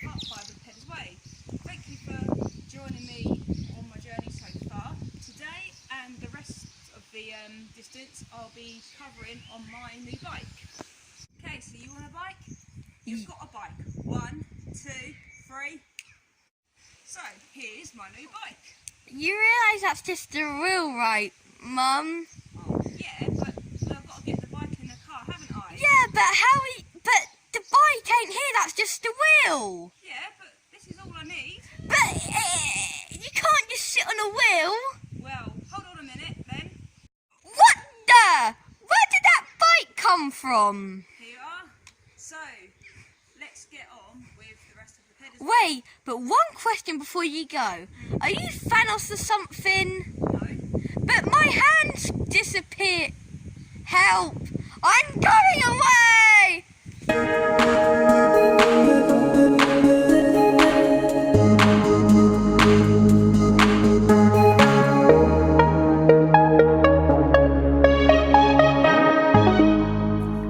up by the Peddars Way. Thank you for joining me on my journey so far. Today and the rest of the distance I'll be covering on my new bike. Okay, so you want a bike? You've got a bike. 1, 2, 3. So here's my new bike. You realise that's just the wheel, right, Mum? Oh, yeah, but I've got to get the bike in the car, haven't I? Yeah, but the bike ain't here, that's just the wheel. Yeah, but this is all I need. But you can't just sit on a wheel. Well, hold on a minute then. What the? Where did that bike come from? Here you are. So, let's get on with the rest of the Peddars. Wait, but one question before you go. Are you Thanos or something? No. But my hands disappeared. Help! I'm going away!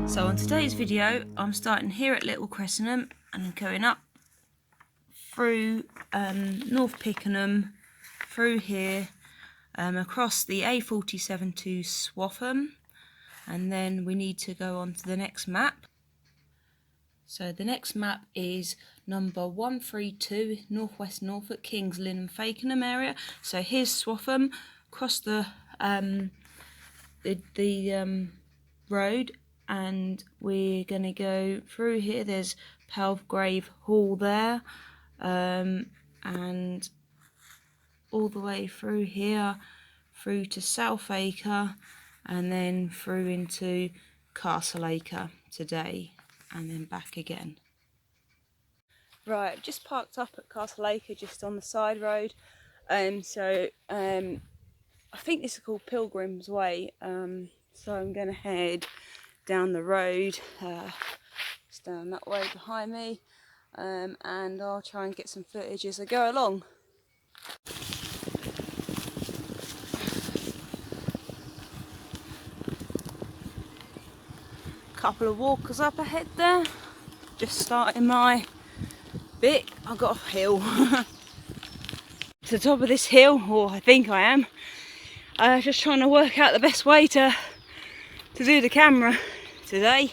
So on today's video, I'm starting here at Little Cressingham and going up through North Pickenham, through here, across the A47 to Swaffham, and then we need to go on to the next map. So the next map is number 132, Northwest Norfolk, Kings Lynn and Fakenham area. So here's Swaffham, across the road, and we're going to go through here. There's Palgrave Hall there, and all the way through here, through to South Acre, and then through into Castle Acre today, and then back again. Right, I've just parked up at Castle Acre, just on the side road. I think this is called Pilgrim's Way. So I'm going to head down the road, just down that way behind me, and I'll try and get some footage as I go along. Couple of walkers up ahead there, just starting my bit. I got a hill to the top of this hill, or I think I am. Just trying to work out the best way to do the camera today.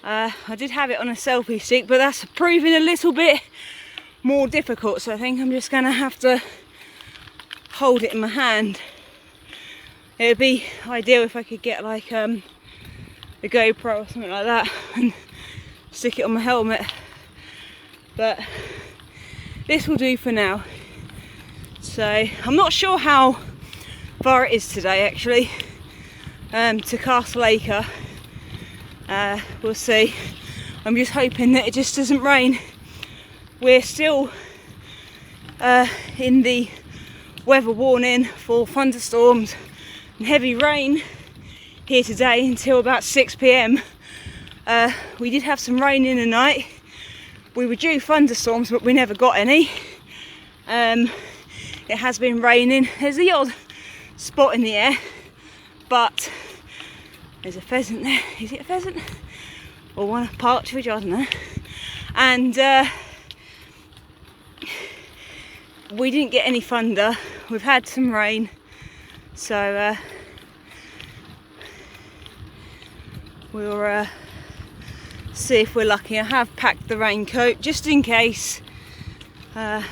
I did have it on a selfie stick, but that's proving a little bit more difficult, so I think I'm just going to have to hold it in my hand. It would be ideal if I could get like a GoPro or something like that and stick it on my helmet, but this will do for now. So I'm not sure how far it is today actually, to Castle Acre. We'll see. I'm just hoping that it just doesn't rain. We're still in the weather warning for thunderstorms and heavy rain here today until about 6 PM. We did have some rain in the night. We were due thunderstorms, but we never got any. It has been raining. There's the odd spot in the air, but there's a pheasant there. Is it a pheasant? Or one partridge? I don't know. And we didn't get any thunder. We've had some rain, so we'll see if we're lucky. I have packed the raincoat just in case. So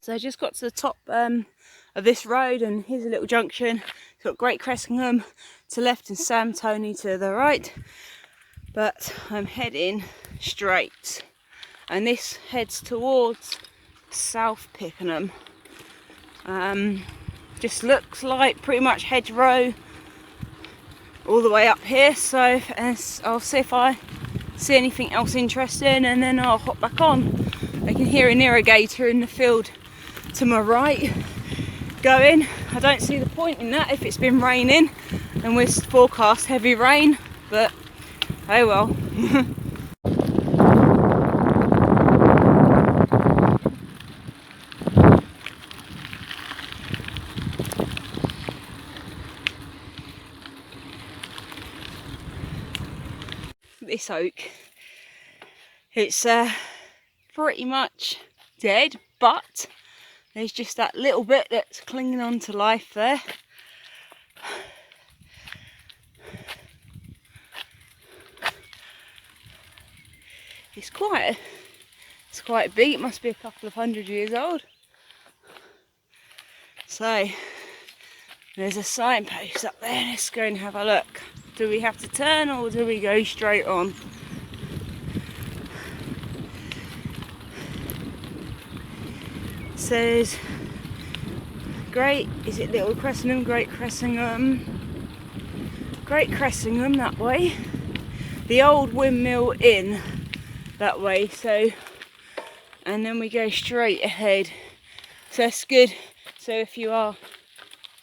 I just got to the top of this road, and here's a little junction. It's got Great Cressingham to left and Sam Tony to the right, but I'm heading straight, and this heads towards South Pickenham. Just looks like pretty much hedgerow all the way up here, so I'll see if I see anything else interesting, and then I'll hop back on. I can hear an irrigator in the field to my right going. I don't see the point in that if it's been raining and we're forecast heavy rain, but oh well. This oak It's pretty much dead, but there's just that little bit that's clinging on to life there. It's quite big. It must be a couple of 100 years old. So there's a signpost up there. Let's go and have a look. Do we have to turn or do we go straight on? It says is it Little Cressingham, Great Cressingham, that way. The old windmill inn that way, so, and then we go straight ahead. So that's good. So if you are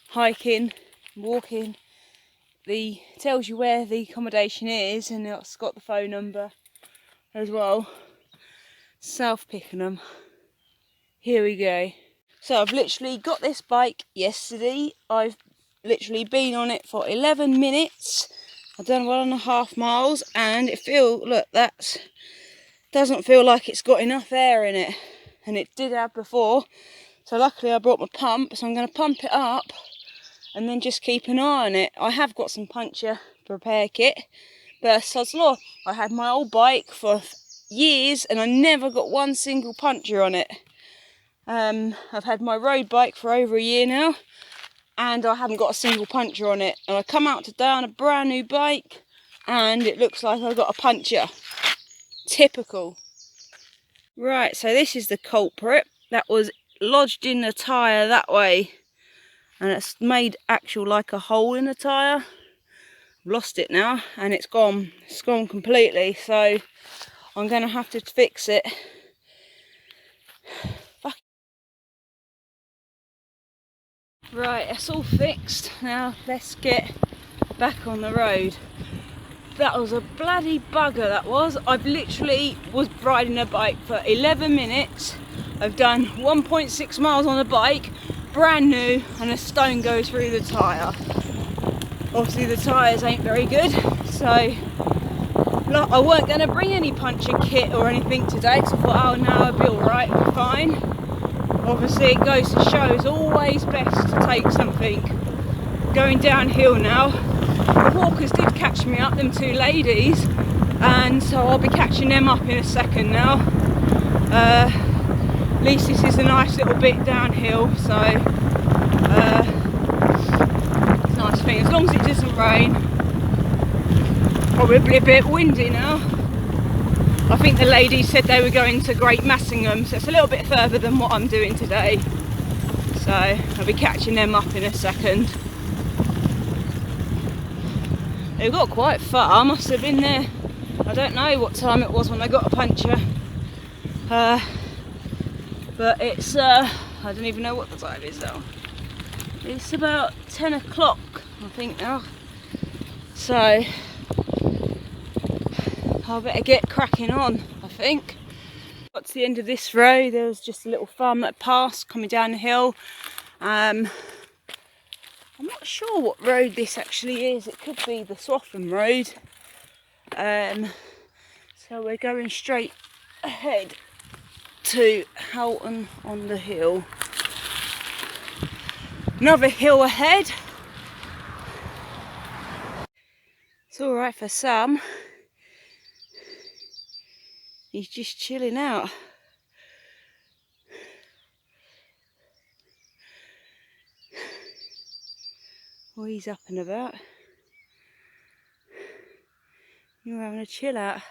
hiking, walking, tells you where the accommodation is, and it's got the phone number as well. South Pickenham. Here we go. So I've literally got this bike yesterday. I've literally been on it for 11 minutes. I've done 1.5 miles, and doesn't feel like it's got enough air in it, and it did have before. So luckily I brought my pump, so I'm going to pump it up and then just keep an eye on it. I have got some puncture repair kit, but sod's law, I had my old bike for years and I never got one single puncture on it. I've had my road bike for over a year now, and I haven't got a single puncture on it. And I come out today on a brand new bike, and it looks like I've got a puncture. Typical. Right, so this is the culprit. That was lodged in the tyre that way, and it's made like a hole in the tyre. I've lost it now, and it's gone completely, so I'm going to have to fix it. Right, it's all fixed. Now let's get back on the road. That was a bloody bugger, that was. I've literally was riding a bike for 11 minutes. I've done 1.6 miles on a bike, brand new, and a stone goes through the tyre. Obviously the tyres ain't very good, so I weren't going to bring any puncture kit or anything today, because I thought, oh no, I'll be alright, we're fine. Obviously it goes to show it's always best to take something. Going downhill now. The walkers did catch me up, them two ladies, and so I'll be catching them up in a second now. At least this is a nice little bit downhill, so it's a nice thing, as long as it doesn't rain. Probably a bit windy now. I think the ladies said they were going to Great Massingham, so it's a little bit further than what I'm doing today. So I'll be catching them up in a second. They got quite far. I must have been there, I don't know what time it was when I got a puncture. But it's, I don't even know what the time is now. It's about 10 o'clock, I think now. So I better get cracking on, I think. Got to the end of this road, there was just a little farm that passed coming down the hill. I'm not sure what road this actually is. It could be the Swaffham Road. So we're going straight ahead to Houghton on the Hill. Another hill ahead. It's alright for Sam. He's just chilling out. Well, he's up and about. You're having a chill out.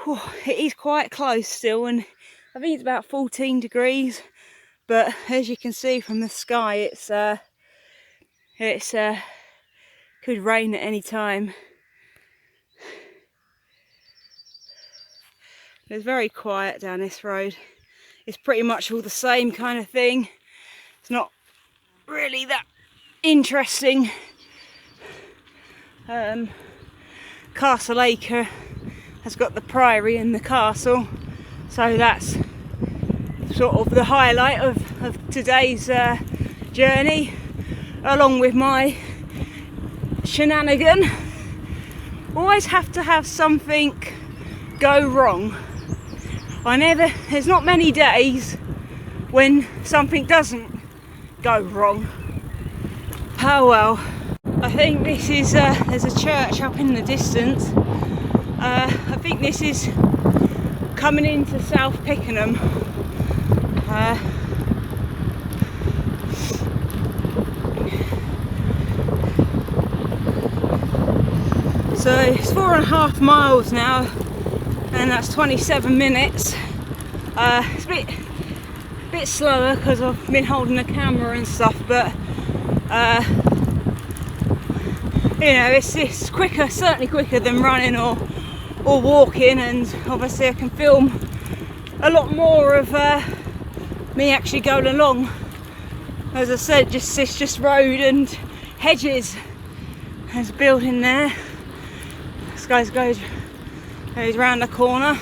Whew, it is quite close still, and I think it's about 14 degrees. But as you can see from the sky, it's could rain at any time. It's very quiet down this road. It's pretty much all the same kind of thing. It's not really that interesting. Castle Acre has got the priory and the castle, so that's sort of the highlight of today's journey, along with my shenanigan. Always have to have something go wrong. There's not many days when something doesn't go wrong. Oh well. I think this is, there's a church up in the distance. I think this is coming into South Pickenham. So it's 4.5 miles now, and that's 27 minutes. It's a bit slower because I've been holding the camera and stuff, but you know, it's quicker, certainly quicker than running or walking, and obviously I can film a lot more of me actually going along. As I said, it's just road and hedges. There's a building there. This guy goes round the corner.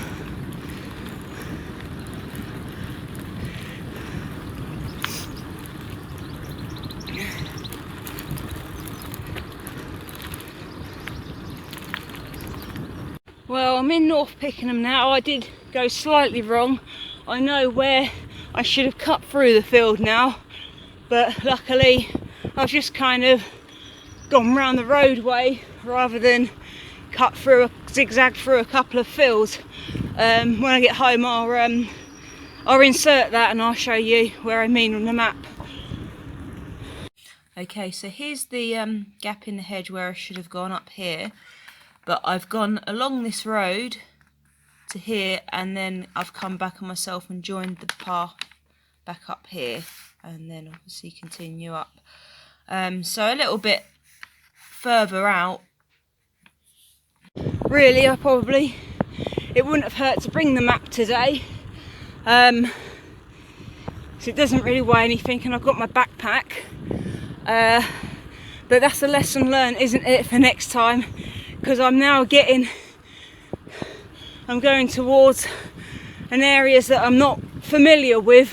Well, I'm in North Pickenham now. I did go slightly wrong. I know where I should have cut through the field now, but luckily I've just kind of gone round the roadway rather than cut through zigzag through a couple of fields. When I get home I'll insert that and I'll show you where I mean on the map. Okay, so here's the gap in the hedge where I should have gone up here, but I've gone along this road to here, and then I've come back on myself and joined the path back up here, and then obviously continue up. So a little bit further out. Really, it wouldn't have hurt to bring the map today. So it doesn't really weigh anything, and I've got my backpack. But that's a lesson learned, isn't it, for next time? Because I'm going towards an areas that I'm not familiar with.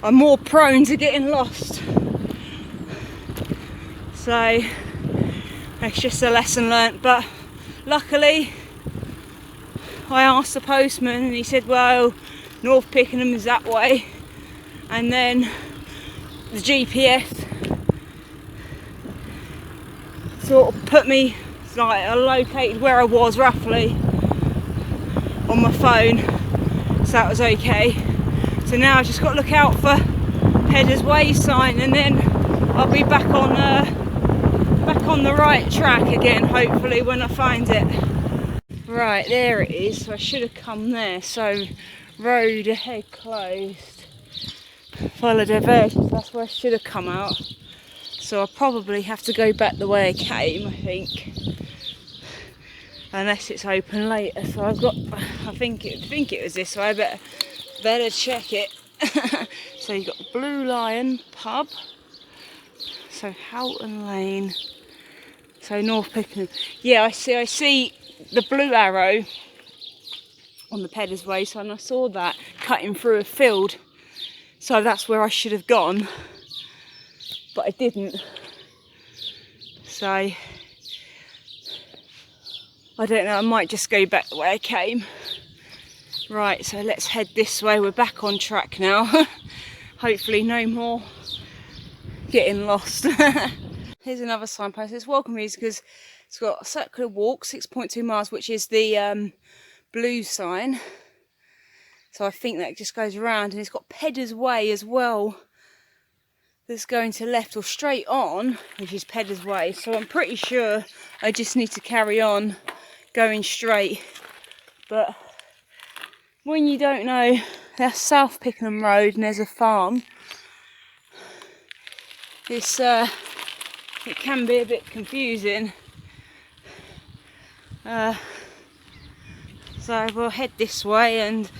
I'm more prone to getting lost. So it's just a lesson learnt. But luckily I asked the postman and he said, well, North Pickenham is that way, and then the GPS sort of put me, like, located where I was roughly on my phone, so that was okay. So now I've just got to look out for Peddars Way sign, and then I'll be back on the right track again, hopefully, when I find it. Right, there it is. So I should have come there. So road ahead closed. Follow diversions. That's where I should have come out. So I'll probably have to go back the way I came, I think, unless it's open later. So I've got, I think it was this way, but better check it. So you've got the Blue Lion pub, so Houghton Lane, so North Pickenham. Yeah, I see the blue arrow on the Peddars Way, so and I saw that cutting through a field, so that's where I should have gone, but I didn't. So I don't know, I might just go back the way I came. Right, so let's head this way. We're back on track now. Hopefully no more getting lost. Here's another signpost. It's welcome music because it's got a circular walk, 6.2 miles, which is the blue sign. So I think that just goes around, and it's got Peddars Way as well. That's going to left or straight on, which is Peddars Way. So I'm pretty sure I just need to carry on going straight. But when you don't know, that's South Pickenham Road and there's a farm. It's it can be a bit confusing. So we'll head this way, and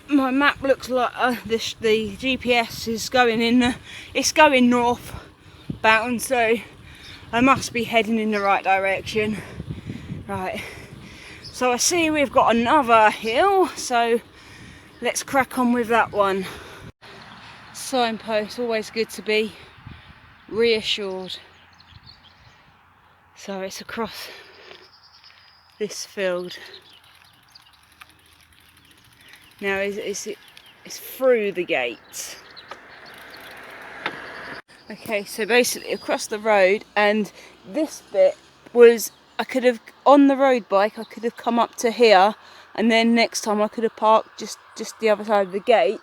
my map looks like the GPS is going in. It's going north bound, so I must be heading in the right direction. Right. So I see we've got another hill, so let's crack on with that one. Signpost, always good to be reassured. So it's across this field. Now it's through the gate. Okay, so basically across the road, and this bit was, I could have, on the road bike, I could have come up to here, and then next time I could have parked just the other side of the gate.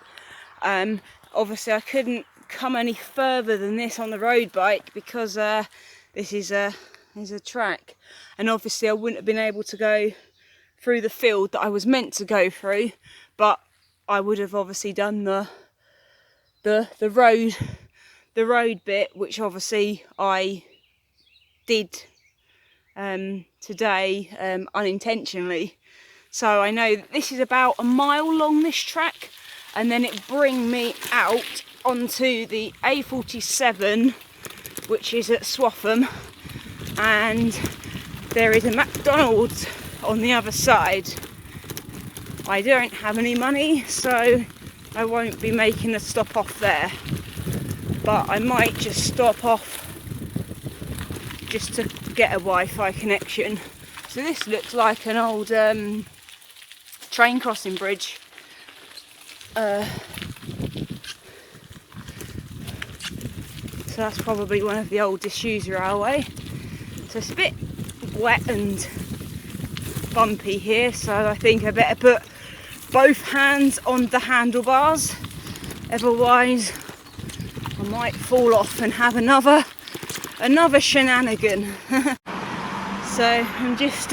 Obviously I couldn't come any further than this on the road bike because this is a track, and obviously I wouldn't have been able to go through the field that I was meant to go through, but I would have obviously done the road bit, which obviously I did today unintentionally. So I know that this is about a mile long, this track, and then it bring me out onto the A47, which is at Swaffham, and there is a McDonald's on the other side. I don't have any money, so I won't be making a stop off there, but I might just stop off just to get a Wi-Fi connection. So this looks like an old train crossing bridge. So that's probably one of the old disused railway. So it's a bit wet and bumpy here, so I think I better put both hands on the handlebars, otherwise I might fall off and have another shenanigan. So I'm just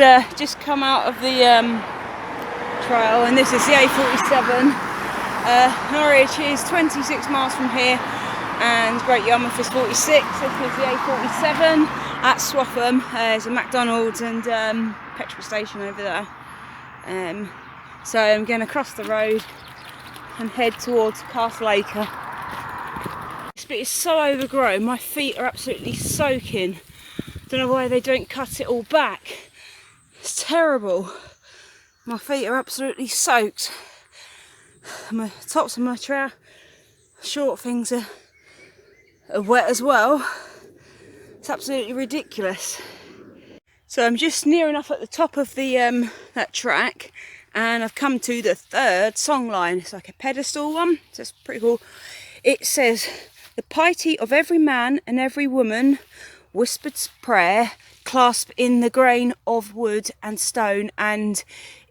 come out of the trail, and this is the A47. Norwich is 26 miles from here, and Great Yarmouth is 46. This is the A47 at Swaffham. There's a McDonald's and petrol station over there. So I'm going to cross the road and head towards Castle Acre. This bit is so overgrown, my feet are absolutely soaking. Don't know why they don't cut it all back. It's terrible. My feet are absolutely soaked. My tops of my short things are wet as well. It's absolutely ridiculous. So I'm just near enough at the top of the that track, and I've come to the third song line. It's like a pedestal one, so it's pretty cool. It says, "The piety of every man and every woman, whispered prayer, clasp in the grain of wood and stone, and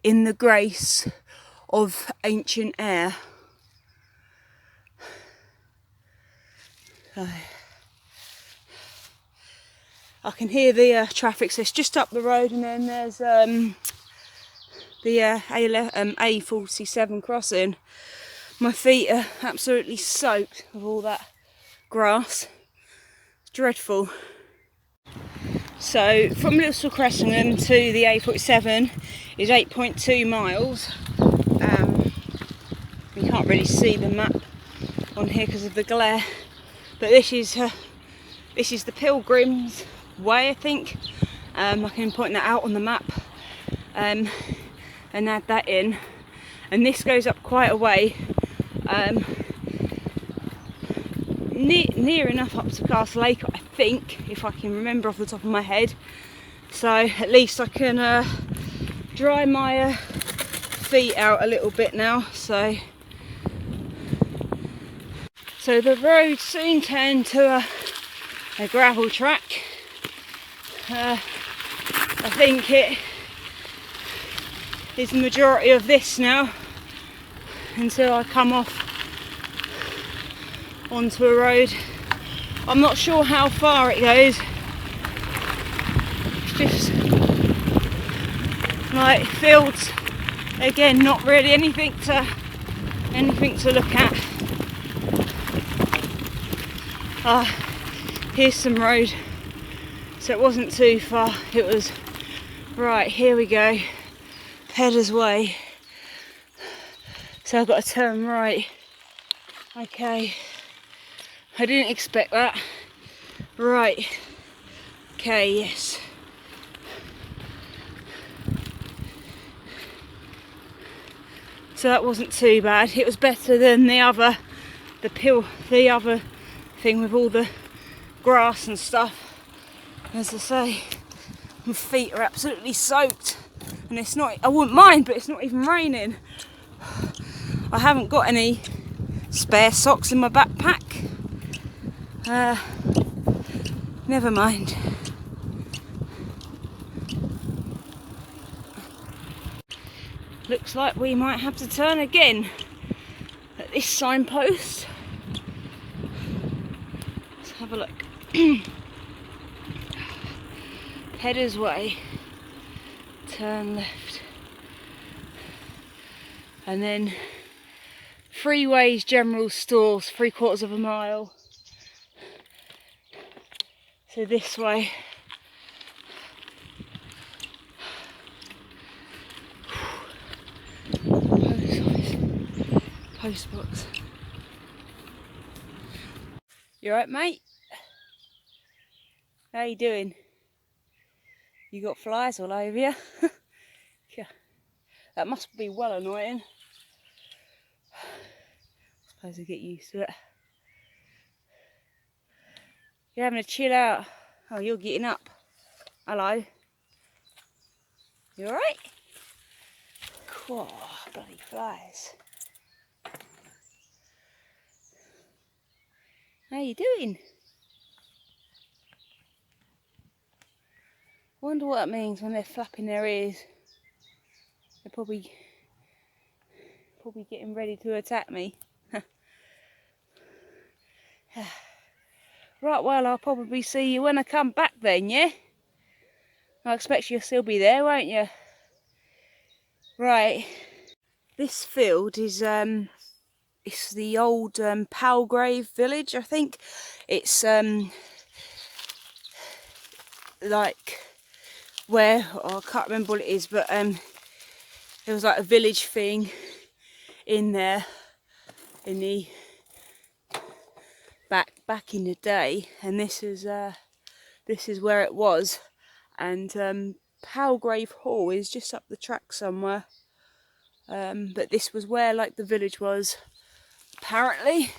in the grace of ancient air." I can hear the traffic, so it's just up the road, and then there's the A47 crossing. My feet are absolutely soaked with all that grass. It's dreadful. So from Little Cressingham to the A47 is 8.2 miles. You can't really see the map on here because of the glare, but this is the Pilgrim's Way, I think. I can point that out on the map and add that in, and this goes up quite a way, near enough up to Castle Acre, I think, if I can remember off the top of my head. So at least I can dry my feet out a little bit now. So the road soon turned to a gravel track. I think it is the majority of this now, until I come off onto a road. I'm not sure how far it goes. It's just like fields again, not really anything to look at. Here's some road, so it wasn't too far. It was right, here we go, Peddars Way. So I've got to turn right. Okay, I didn't expect that. Right, okay, yes. So that wasn't too bad. It was better than the other thing with all the grass and stuff. As I say, my feet are absolutely soaked. and it's not, I wouldn't mind, but it's not even raining. I haven't got any spare socks in my backpack. Never mind. Looks like we might have to turn again at this signpost. Let's have a look. Peddars Way, turn left, and then Freeways General Stores, 3/4 of a mile. So this way. Post office, post box. You alright, mate? How you doing? You got flies all over you? Yeah. That must be well annoying. I suppose I get used to it. You're having a chill out. Oh, you're getting up. Hello. You alright? Cool. Bloody flies. How you doing? Wonder what that means when they're flapping their ears. They're probably getting ready to attack me. Right, well, I'll probably see you when I come back then, yeah? I expect you'll still be there, won't you? Right. This field is it's the old Palgrave village, I think. It's like where, oh, I can't remember what it is, but there was like a village thing in there in the back in the day, and this is where it was. And Palgrave Hall is just up the track somewhere, but this was where like the village was apparently.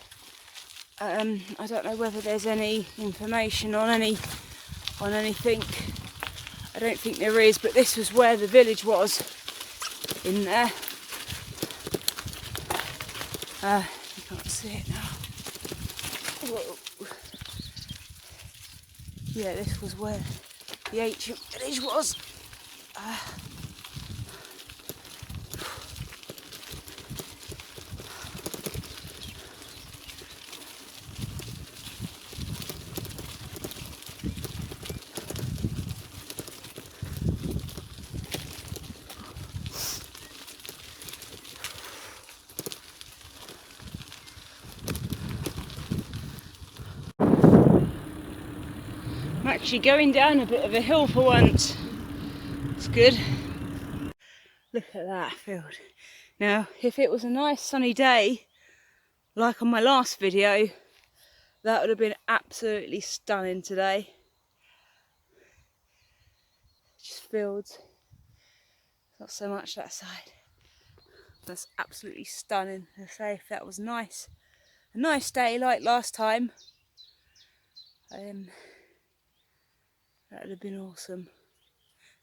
I don't know whether there's any information on anything. I don't think there is, but this was where the village was in there. You can't see it now. Whoa. Yeah, this was where the ancient village was. I'm actually going down a bit of a hill for once. It's good. Look at that field. Now, if it was a nice sunny day, like on my last video, that would have been absolutely stunning today. Just fields. Not so much that side. That's absolutely stunning. I say, if that was nice, a nice day like last time, that would have been awesome.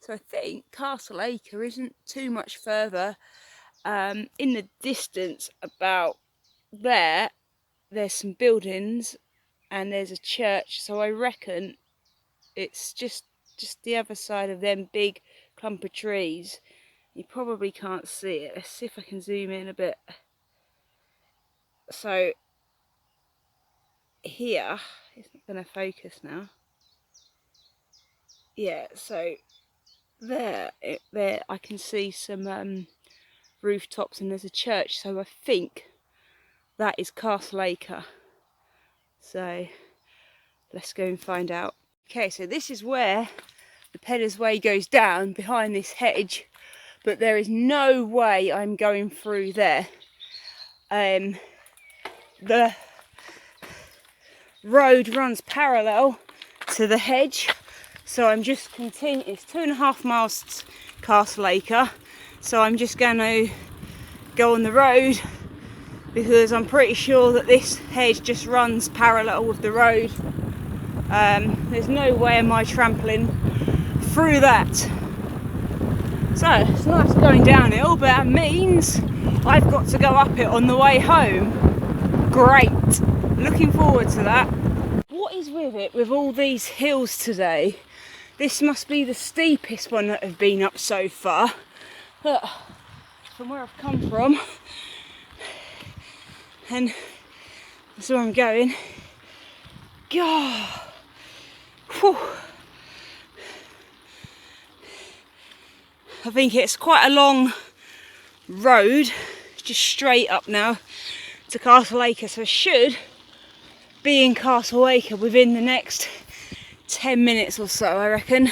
So I think Castle Acre isn't too much further. In the distance about there's some buildings and there's a church, so I reckon it's just the other side of them big clump of trees. You probably can't see it. Let's see if I can zoom in a bit. So here, it's not going to focus now. Yeah, so there I can see some rooftops, and there's a church, so I think that is Castle Acre. So let's go and find out. Okay, so this is where the Peddars Way goes down behind this hedge, but there is no way I'm going through there. The road runs parallel to the hedge, so I'm just continuing. It's 2.5 miles to Castle Acre, so I'm just going to go on the road because I'm pretty sure that this hedge just runs parallel with the road. There's no way am I trampling through that. So So it's nice going downhill, but that means I've got to go up it on the way home. Great, looking forward to that. What is with it with all these hills today? This must be the steepest one that I've been up so far. But from where I've come from, and that's where I'm going. God, whew. I think it's quite a long road, just straight up now to Castle Acre, so I should be in Castle Acre within the next 10 minutes or so, I reckon.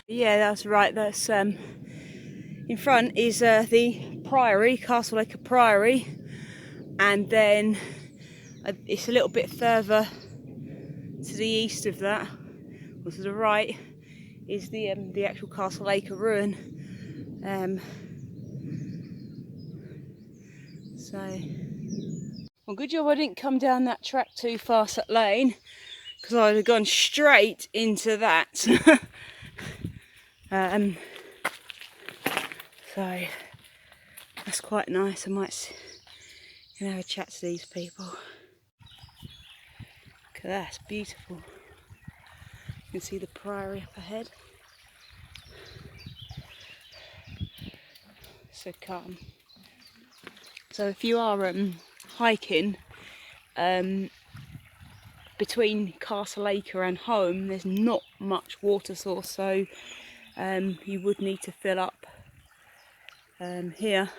Yeah, that's right, that's in front is the Priory, Castle Acre Priory, and then it's a little bit further to the east of that, or to the right, is the actual Castle Acre ruin. So, well, good job I didn't come down that track too fast at lane, because I would have gone straight into that. So that's quite nice. I might have a chat to these people. Look at that, it's beautiful. You can see the Priory up ahead. So calm. So if you are hiking between Castle Acre and home, there's not much water source, so you would need to fill up here.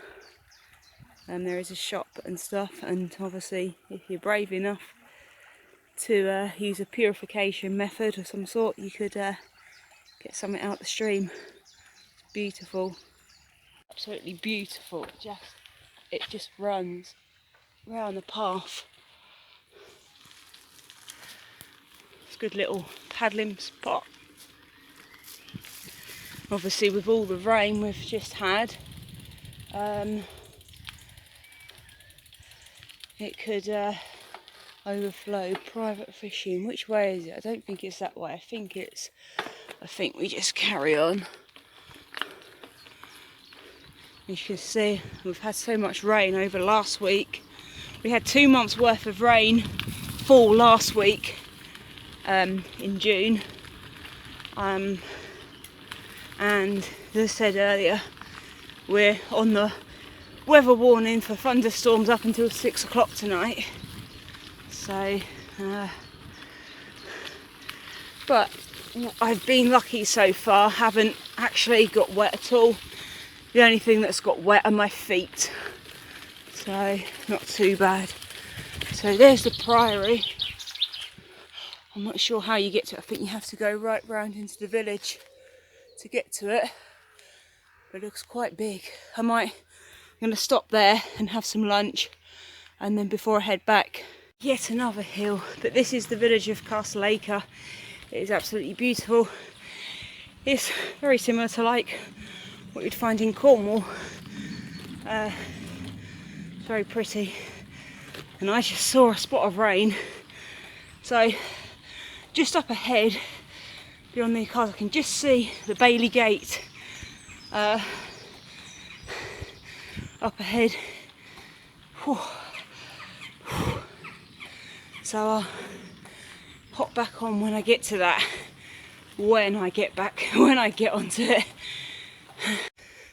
There is a shop and stuff, and obviously if you're brave enough to use a purification method of some sort, you could get something out the stream. It's beautiful, absolutely beautiful. It just runs around the path. It's a good little paddling spot. Obviously with all the rain we've just had, it could overflow. Private fishing, which way is it? I don't think it's that way. I think we just carry on. You can see we've had so much rain over last week. We had 2 months worth of rain fall last week in June, and as I said earlier, we're on the weather warning for thunderstorms up until 6 o'clock tonight. So but I've been lucky so far, haven't actually got wet at all. The only thing that's got wet are my feet, so not too bad. So there's the Priory. I'm not sure how you get to it. I think you have to go right round into the village to get to it, but it looks quite big. I'm going to stop there and have some lunch, and then before I head back, yet another hill. But this is the village of Castle Acre. It is absolutely beautiful. It's very similar to like what you'd find in Cornwall. It's very pretty, and I just saw a spot of rain, so just up ahead beyond the cars I can just see the Bailey Gate up ahead. Whew. So I'll hop back on when I get to that, when I get onto it.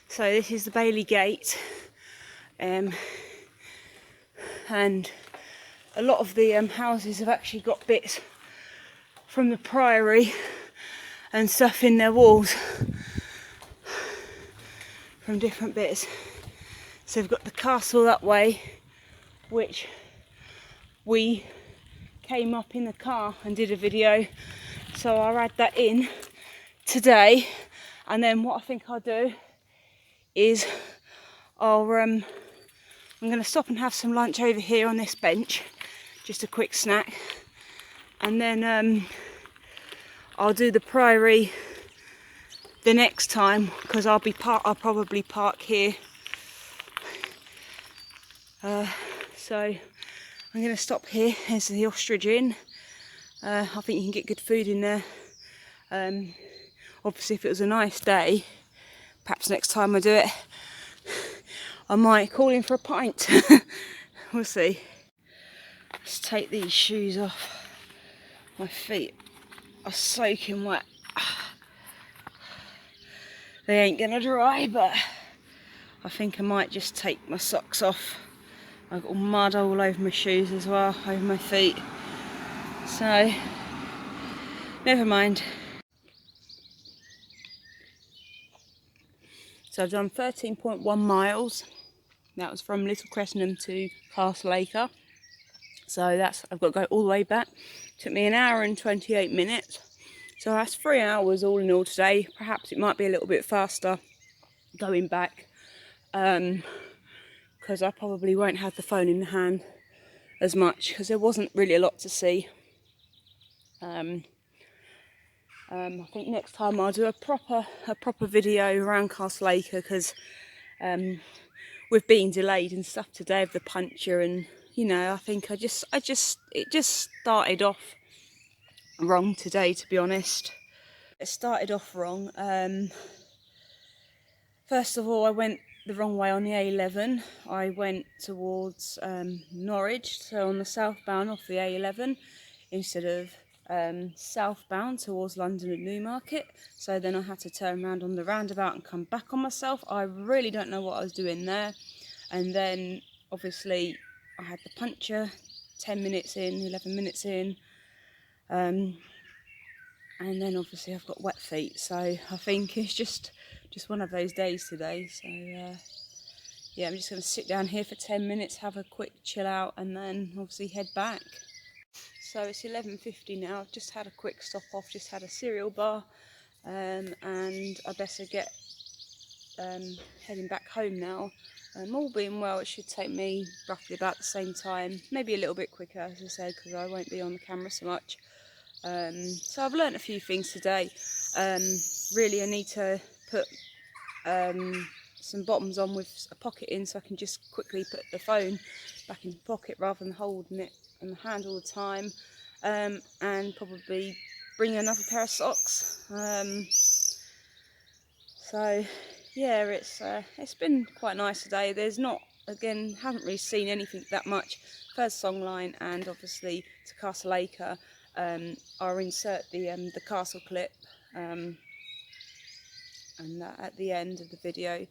So this is the Bailey Gate, and a lot of the houses have actually got bits from the Priory and stuff in their walls from different bits. So we've got the castle that way, which we came up in the car and did a video, so I'll add that in today. And then what I think I'll do is I'm going to stop and have some lunch over here on this bench, just a quick snack, and then I'll do the Priory the next time, because I'll probably park here. So I'm going to stop here. There's the ostrich inn. I think you can get good food in there. Obviously if it was a nice day, perhaps next time I do it, I might call in for a pint. We'll see. Let's take these shoes off. My feet are soaking wet. They ain't gonna dry, but I think I might just take my socks off. I've got mud all over my shoes as well, over my feet. So, never mind. So I've done 13.1 miles. That was from Little Cressingham to Castle Acre. So I've got to go all the way back. Took me 1 hour and 28 minutes. So that's 3 hours all in all today. Perhaps it might be a little bit faster going back. Because I probably won't have the phone in the hand as much, because there wasn't really a lot to see. I think next time I'll do a proper video around Castle Acre, because we've been delayed and stuff today with the puncture, and you know, I think it just started off wrong today, to be honest. It started off wrong. First of all, I went the wrong way on the A11. I went towards Norwich, so on the southbound off the A11 instead of southbound towards London and Newmarket. So then I had to turn around on the roundabout and come back on myself. I really don't know what I was doing there. And then obviously I had the puncture 10 minutes in, 11 minutes in. And then obviously I've got wet feet, so I think it's just one of those days today. So yeah, I'm just going to sit down here for 10 minutes, have a quick chill out, and then obviously head back. So it's 11:50 now. I've just had a quick stop off, just had a cereal bar, and I better get heading back home now. All being well, it should take me roughly about the same time, maybe a little bit quicker, as I said, because I won't be on the camera so much. So I've learnt a few things today. Really, I need to put some bottoms on with a pocket in, so I can just quickly put the phone back in the pocket rather than holding it in the hand all the time. And probably bring another pair of socks. So yeah, it's been quite nice today. There's not, again, haven't really seen anything that much. First songline, and obviously to Castle Acre. I'll insert the castle clip and that at the end of the video,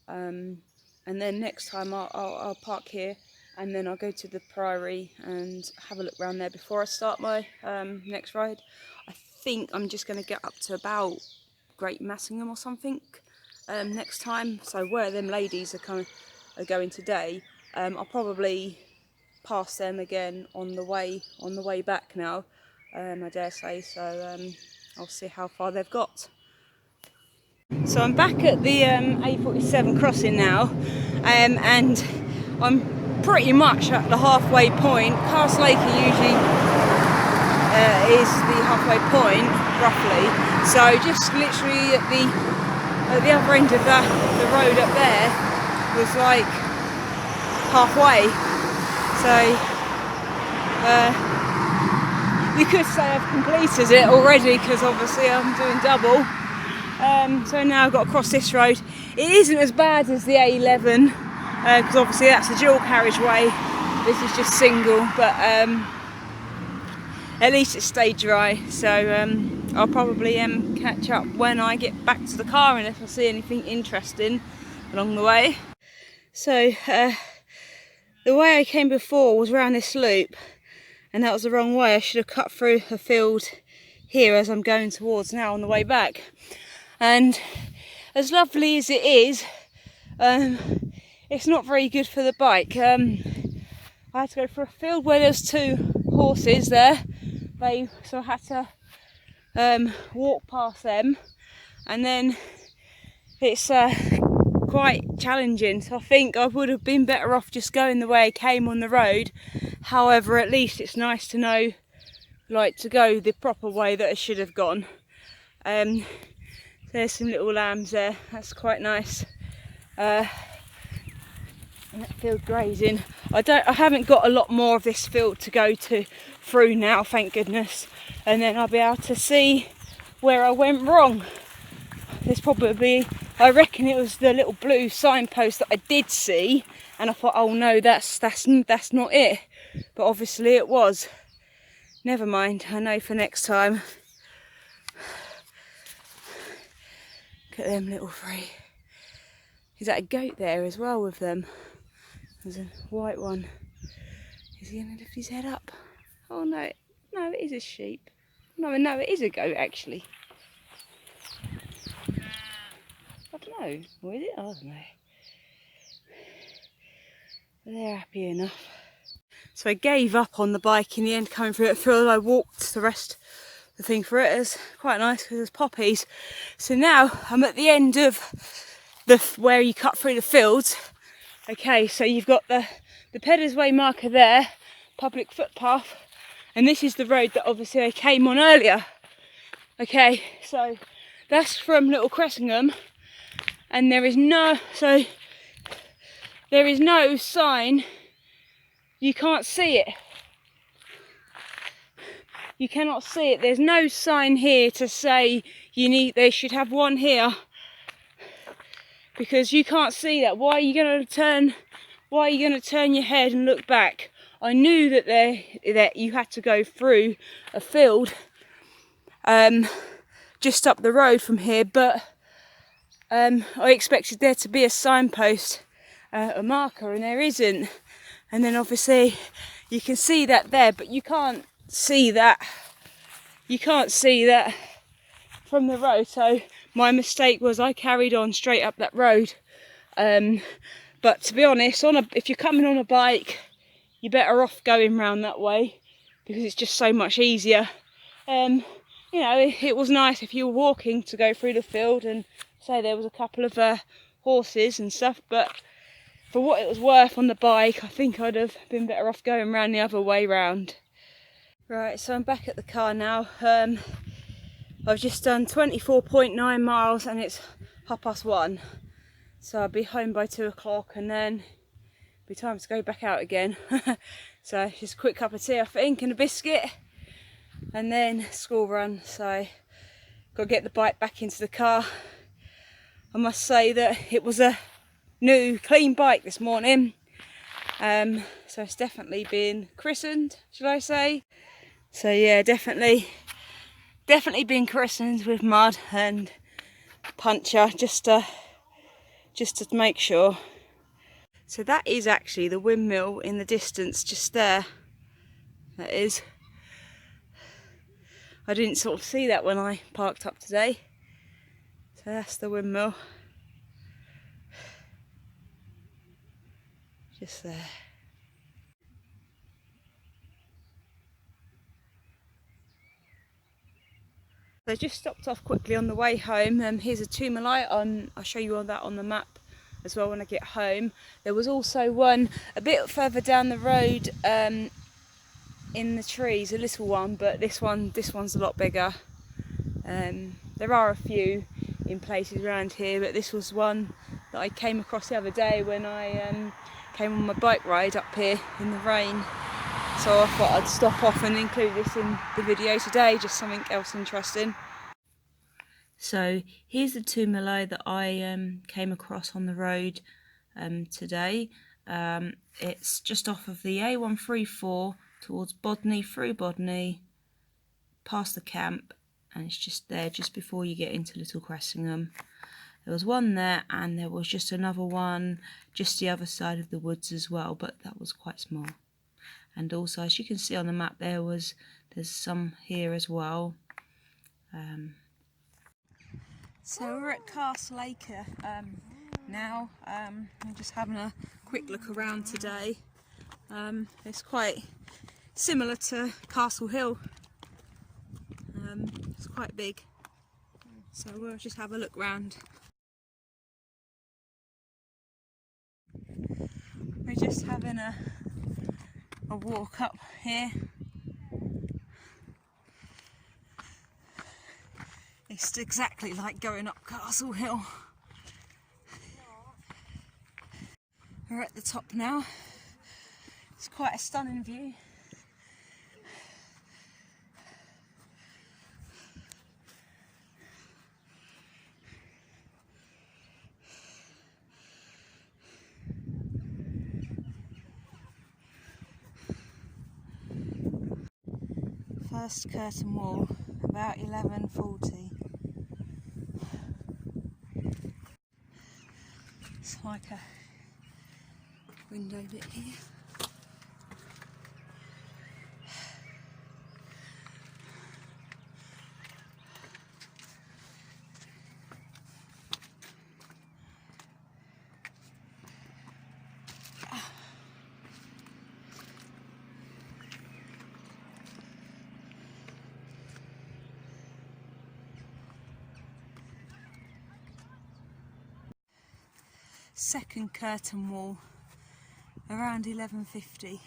and then next time I'll park here, and then I'll go to the Priory and have a look around there before I start my next ride. I think I'm just going to get up to about Great Massingham or something next time. So where them ladies are going today, I'll probably pass them again on the way back now. I dare say, so I'll see how far they've got. So I'm back at the A47 crossing now, and I'm pretty much at the halfway point. Castle Acre usually is the halfway point, roughly. So just literally at the other end of the road up there was like halfway. So you could say I've completed it already, because obviously I'm doing double. So now I've got to cross this road. It isn't as bad as the A11, because obviously that's a dual carriageway. This is just single, but at least it stayed dry. So I'll probably catch up when I get back to the car, unless I see anything interesting along the way. So the way I came before was around this loop, and that was the wrong way. I should have cut through a field here as I'm going towards now on the way back. And as lovely as it is, it's not very good for the bike. I had to go through a field where there's 2 horses there, so I had to walk past them, and then it's quite challenging. So I think I would have been better off just going the way I came on the road. However, at least it's nice to know, like, to go the proper way that I should have gone. There's some little lambs there, that's quite nice. And that field grazing. I haven't got a lot more of this field to go through now, thank goodness. And then I'll be able to see where I went wrong. There's probably I reckon it was the little blue signpost that I did see, and I thought, oh no, that's not it. But obviously it was. Never mind, I know for next time. Look at them little three. Is that a goat there as well with them? There's a white one. Is he going to lift his head up? Oh no, no, it is a sheep. No, it is a goat actually. I don't know, or is it? I don't know. But they're happy enough. So I gave up on the bike in the end, coming through it. I feel I walked the rest of the thing for it. It's quite nice because there's poppies. So now I'm at the end of where you cut through the fields. Okay, so you've got the Peddars Way marker there, public footpath, and this is the road that obviously I came on earlier. Okay, so that's from Little Cressingham, and there is no sign. You can't see it. You cannot see it. There's no sign here to say they should have one here, because you can't see that. Why are you going to turn your head and look back? I knew that you had to go through a field just up the road from here, but I expected there to be a signpost, a marker, and there isn't. And then obviously you can see that there, but you can't see that. You can't see that from the road. So my mistake was I carried on straight up that road. But to be honest, if you're coming on a bike, you're better off going round that way because it's just so much easier. You know, it was nice if you were walking to go through the field and say there was a couple of horses and stuff, but for what it was worth on the bike, I think I'd have been better off going round the other way round. Right, so I'm back at the car now. I've just done 24.9 miles and it's 1:30. So I'll be home by 2 o'clock and then it'll be time to go back out again. So just a quick cup of tea I think and a biscuit and then school run. So got to get the bike back into the car. I must say that it was a new clean bike this morning. So it's definitely been christened, should I say. So yeah, definitely been christened with mud and puncture just to make sure. So that is actually the windmill in the distance just there. That is. I didn't sort of see that when I parked up today. So that's the windmill. Just there. So I just stopped off quickly on the way home. Here's a tumuli. I'll show you all that on the map as well when I get home. There was also one a bit further down the road in the trees, a little one, but this one's a lot bigger. There are a few in places around here, but this was one that I came across the other day when I came on my bike ride up here in the rain. So I thought I'd stop off and include this in the video today, just something else interesting. So here's the tumuli that I came across on the road today. It's just off of the A134 towards Bodney, through Bodney, past the camp, and it's just there just before you get into Little Cressingham. There was one there and there was just another one just the other side of the woods as well, but that was quite small. And also, as you can see on the map, there's some here as well. So we're at Castle Acre now. I'm just having a quick look around today. It's quite similar to Castle Hill. It's quite big. So we'll just have a look round. We're just having a walk up here. It's exactly like going up Castle Hill. We're at the top now. It's quite a stunning view. first curtain wall, about 11:40. It's like a window bit here. Second curtain wall, around 11:50.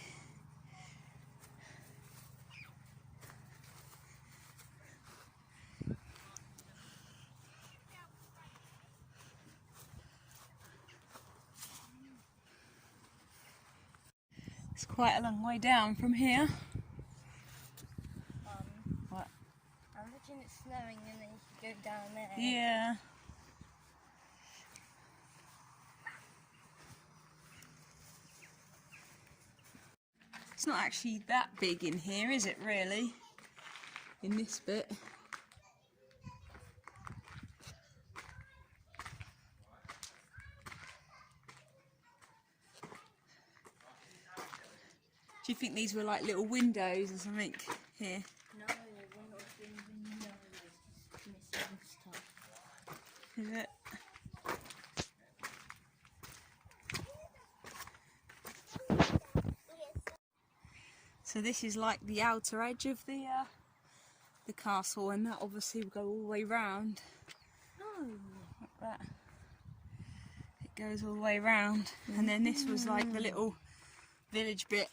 It's quite a long way down from here. What? I imagine it's snowing and then you should go down there. Yeah. It's not actually that big in here, is it really? In this bit. Do you think these were like little windows or something here? No, they're one of the windows. Just missing stuff. Is it? So this is like the outer edge of the castle, and that obviously will go all the way round. No. Like that. It goes all the way round, and then this was like the little village bit.